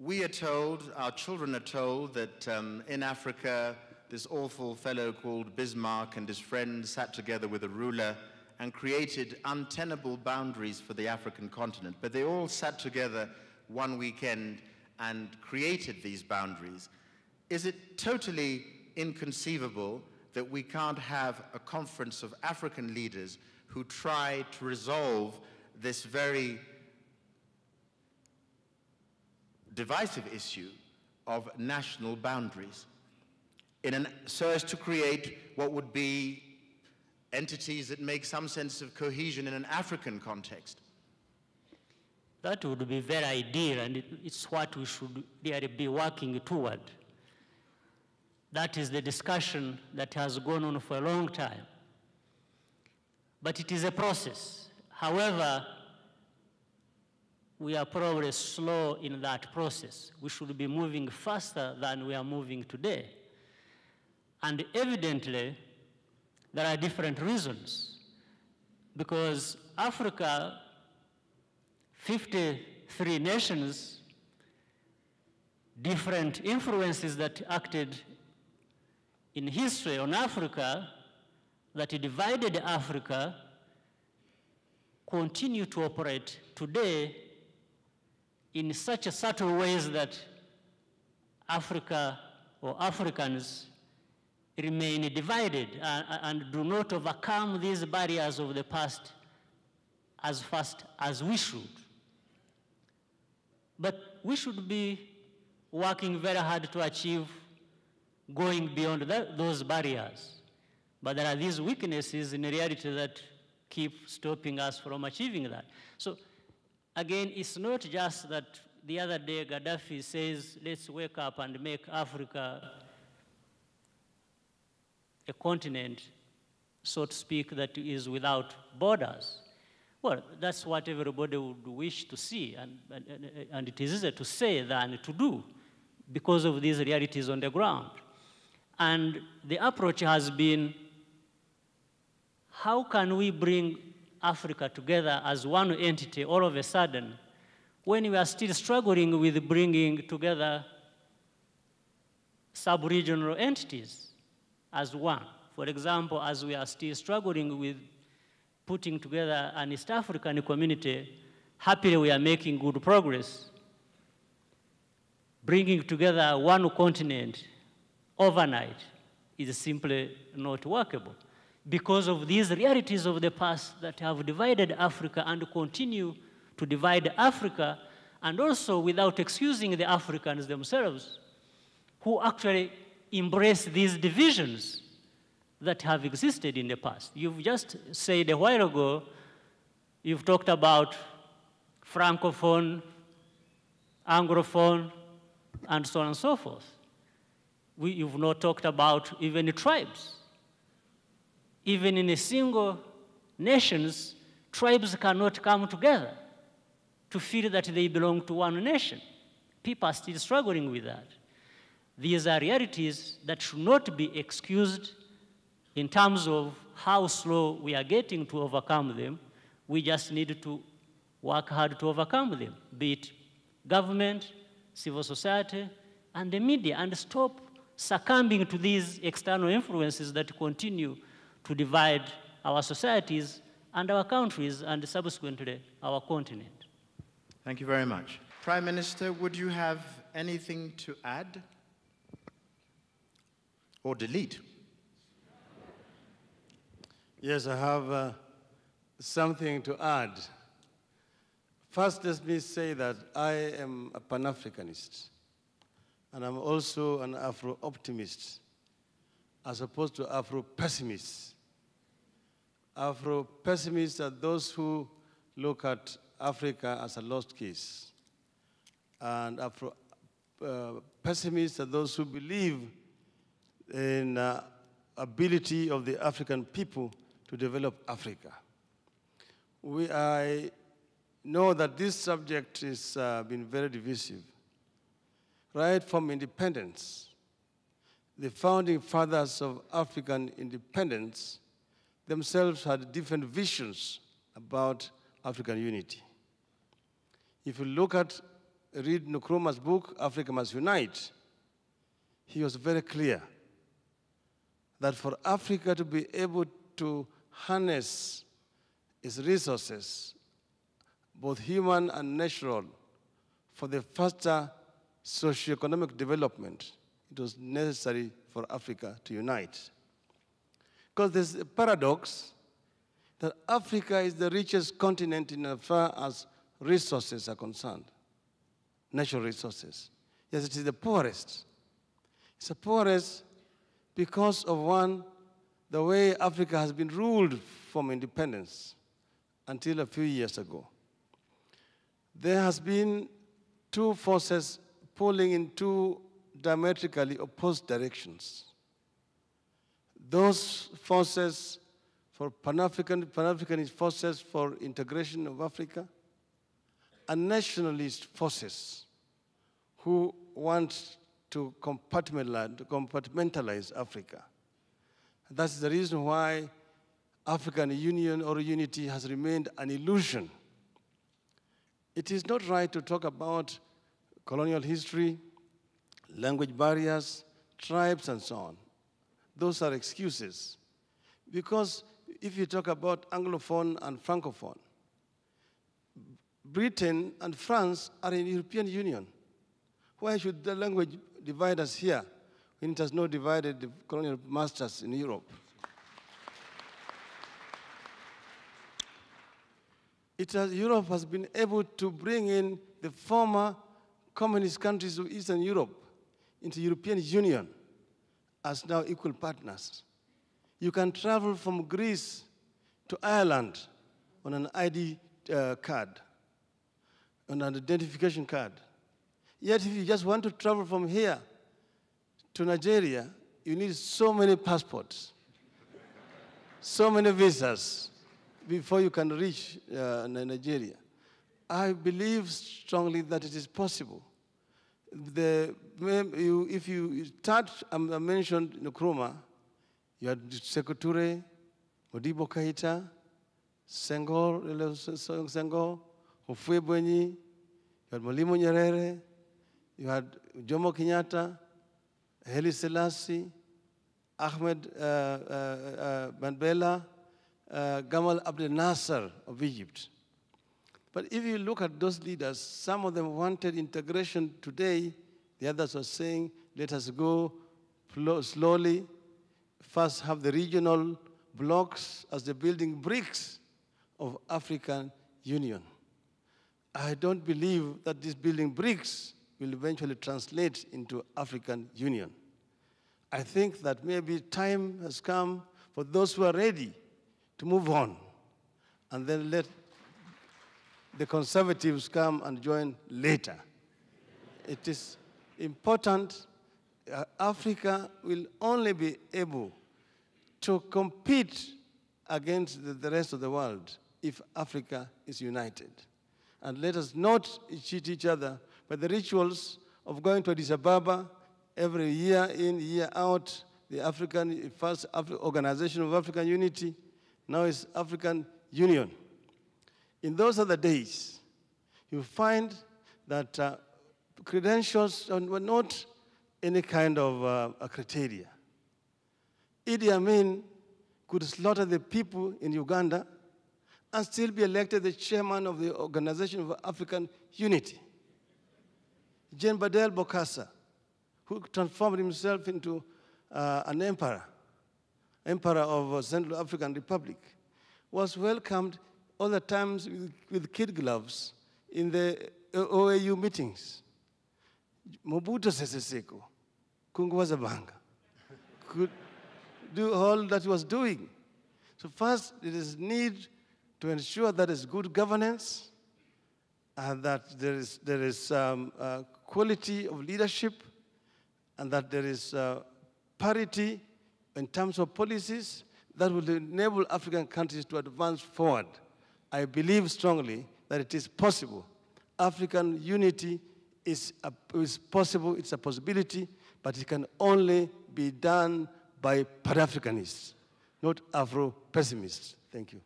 We are told, our children are told, that in Africa, this awful fellow called Bismarck and his friends sat together with a ruler and created untenable boundaries for the African continent. But they all sat together one weekend and created these boundaries. Is it totally inconceivable that we can't have a conference of African leaders who try to resolve this very divisive issue of national boundaries so as to create what would be entities that make some sense of cohesion in an African context? That would be very ideal, and it's what we should really be working toward. That is the discussion that has gone on for a long time. But it is a process. However, we are probably slow in that process. We should be moving faster than we are moving today. And evidently, there are different reasons. Because Africa, 53 nations, different influences that acted in history on Africa, that divided Africa, continue to operate today in such a subtle ways that Africa or Africans remain divided and do not overcome these barriers of the past as fast as we should. But we should be working very hard to achieve going beyond those barriers. But there are these weaknesses in reality that keep stopping us from achieving that. So again, it's not just that the other day Gaddafi says, let's wake up and make Africa a continent, so to speak, that is without borders. Well, that's what everybody would wish to see, and it is easier to say than to do because of these realities on the ground. And the approach has been, how can we bring Africa together as one entity all of a sudden when we are still struggling with bringing together sub-regional entities as one? For example, as we are still struggling with putting together an East African community, happily we are making good progress. Bringing together one continent overnight is simply not workable because of these realities of the past that have divided Africa and continue to divide Africa, and also without excusing the Africans themselves who actually embrace these divisions that have existed in the past. You've just said a while ago, you've talked about Francophone, Anglophone, and so on and so forth. You've not talked about even the tribes. Even in a single nations, tribes cannot come together to feel that they belong to one nation. People are still struggling with that. These are realities that should not be excused in terms of how slow we are getting to overcome them. We just need to work hard to overcome them, be it government, civil society, and the media, and stop succumbing to these external influences that continue to divide our societies and our countries and subsequently our continent. Thank you very much. Prime Minister, would you have anything to add or delete? Yes, I have something to add. First, let me say that I am a Pan-Africanist, and I'm also an Afro-optimist, as opposed to Afro-pessimists. Afro-pessimists are those who look at Africa as a lost case, and Afro-pessimists are those who believe in the ability of the African people to develop Africa. I know that this subject has been very divisive. Right from independence, the founding fathers of African independence themselves had different visions about African unity. If you look at read Nkrumah's book, Africa Must Unite, he was very clear that for Africa to be able to harness its resources, both human and natural, for the faster socio-economic development, it was necessary for Africa to unite. Because there's a paradox that Africa is the richest continent in as far as resources are concerned, natural resources. Yes, it is the poorest. It's the poorest because of one, the way Africa has been ruled from independence until a few years ago. There has been two forces pulling in two diametrically opposed directions. Those forces for Pan-Africanist forces for integration of Africa, and nationalist forces who want to compartmentalize Africa. That's the reason why African Union or unity has remained an illusion. It is not right to talk about colonial history, language barriers, tribes, and so on. Those are excuses. Because if you talk about Anglophone and Francophone, Britain and France are in the European Union. Why should the language divide us here when it has not divided the colonial masters in Europe? Europe has been able to bring in the former communist countries of Eastern Europe into the European Union as now equal partners. You can travel from Greece to Ireland on an ID card, on an identification card. Yet if you just want to travel from here to Nigeria, you need so many passports, so many visas before you can reach Nigeria. I believe strongly that it is possible. If you start, I mentioned Nkrumah, you had Sekou Touré, Modibo Keïta, Senghor, Houphouët-Boigny, you had Mwalimu Nyerere, you had Jomo Kenyatta, Haile Selassie, Ahmed Mandela, Gamal Abdel Nasser of Egypt. But if you look at those leaders, some of them wanted integration today. The others were saying, let us go slowly. First have the regional blocks as the building bricks of African Union. I don't believe that these building bricks will eventually translate into African Union. I think that maybe time has come for those who are ready to move on, and then let the conservatives come and join later. It is important. Africa will only be able to compete against the rest of the world if Africa is united. And let us not cheat each other by the rituals of going to Addis Ababa every year in, year out, the first Organization of African Unity, now it's African Union. In those other days, you find that credentials were not any kind of criteria. Idi Amin could slaughter the people in Uganda and still be elected the chairman of the Organization of African Unity. Jean Badel Bokassa, who transformed himself into an emperor of Central African Republic, was welcomed all the times with kid gloves in the OAU meetings. Mobutu Sese Seko, Kungwazabanga, could do all that he was doing. So first, it is need to ensure that there is good governance, and that there is quality of leadership, and that there is parity in terms of policies that will enable African countries to advance forward. I believe strongly that it is possible. African unity is possible, it's a possibility, but it can only be done by Pan-Africanists, not Afro-pessimists. Thank you.